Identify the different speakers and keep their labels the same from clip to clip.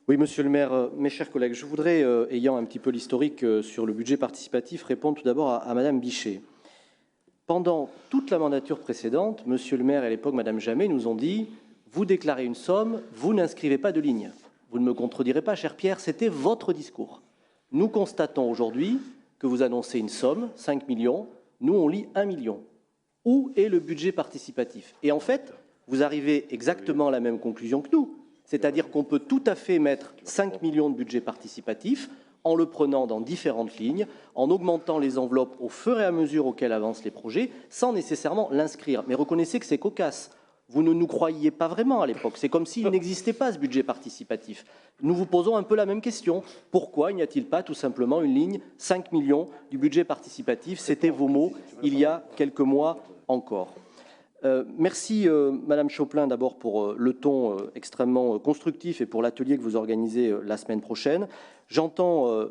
Speaker 1: Oui, monsieur le maire, mes chers collègues, je voudrais, ayant un petit peu l'historique sur le budget participatif, répondre tout d'abord à madame Bichet. Pendant toute la mandature précédente, monsieur le maire et à l'époque madame Jamet nous ont dit « Vous déclarez une somme, vous n'inscrivez pas de ligne ». Vous ne me contredirez pas, cher Pierre, c'était votre discours. Nous constatons aujourd'hui que vous annoncez une somme, 5 millions, nous on lit 1 million. Où est le budget participatif? Et en fait, vous arrivez exactement à la même conclusion que nous. C'est-à-dire qu'on peut tout à fait mettre 5 millions de budget participatif en le prenant dans différentes lignes, en augmentant les enveloppes au fur et à mesure auxquelles avancent les projets, sans nécessairement l'inscrire. Mais reconnaissez que c'est cocasse. Vous ne nous croyiez pas vraiment à l'époque. C'est comme s'il n'existait pas ce budget participatif. Nous vous posons un peu la même question. Pourquoi n'y a-t-il pas tout simplement une ligne 5 millions du budget participatif? C'était vos mots il y a quelques mois encore. Merci Madame Choplin d'abord pour le ton extrêmement constructif et pour l'atelier que vous organisez la semaine prochaine. J'entends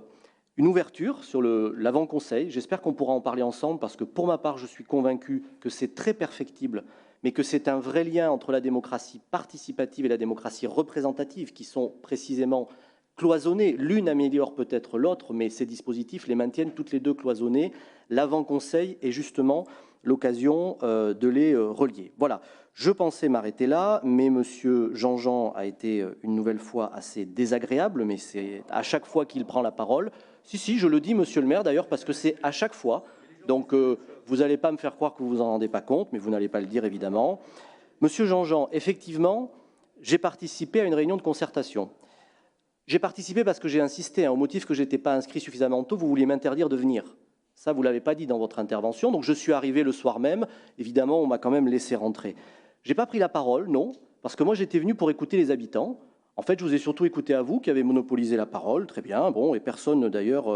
Speaker 1: une ouverture sur l'avant-conseil. J'espère qu'on pourra en parler ensemble parce que pour ma part, je suis convaincu que c'est très perfectible, mais que c'est un vrai lien entre la démocratie participative et la démocratie représentative qui sont précisément cloisonnées. L'une améliore peut-être l'autre, mais ces dispositifs les maintiennent toutes les deux cloisonnées. L'avant-conseil est justement l'occasion de les relier. Voilà, je pensais m'arrêter là, mais Monsieur Jean-Jean a été une nouvelle fois assez désagréable, mais c'est à chaque fois qu'il prend la parole. Si, je le dis, Monsieur le maire, d'ailleurs, parce que c'est à chaque fois. Donc, vous n'allez pas me faire croire que vous vous en rendez pas compte, mais vous n'allez pas le dire, évidemment. Monsieur Jean-Jean, effectivement, j'ai participé à une réunion de concertation. J'ai participé parce que j'ai insisté, au motif que je n'étais pas inscrit suffisamment tôt, vous vouliez m'interdire de venir. Ça, vous ne l'avez pas dit dans votre intervention. Donc, je suis arrivé le soir même. Évidemment, on m'a quand même laissé rentrer. Je n'ai pas pris la parole, non, parce que moi, j'étais venu pour écouter les habitants. En fait, je vous ai surtout écouté à vous, qui avez monopolisé la parole. Très bien, bon, et personne, d'ailleurs,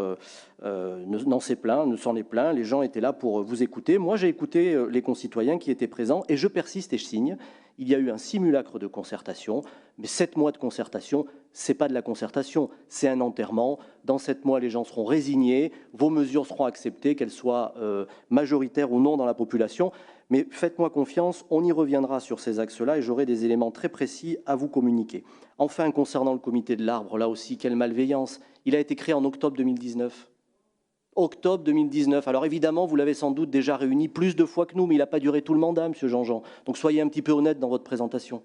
Speaker 1: n'en s'est plaint, ne s'en est plaint. Les gens étaient là pour vous écouter. Moi, j'ai écouté les concitoyens qui étaient présents, et je persiste et je signe. Il y a eu un simulacre de concertation, mais 7 mois de concertation, ce n'est pas de la concertation, c'est un enterrement. Dans 7 mois, les gens seront résignés, vos mesures seront acceptées, qu'elles soient majoritaires ou non dans la population. Mais faites-moi confiance, on y reviendra sur ces axes-là et j'aurai des éléments très précis à vous communiquer. Enfin, concernant le comité de l'arbre, là aussi, quelle malveillance. Il a été créé en octobre 2019. Octobre 2019. Alors évidemment, vous l'avez sans doute déjà réuni plus de fois que nous, mais il n'a pas duré tout le mandat, Monsieur Jean-Jean. Donc soyez un petit peu honnête dans votre présentation.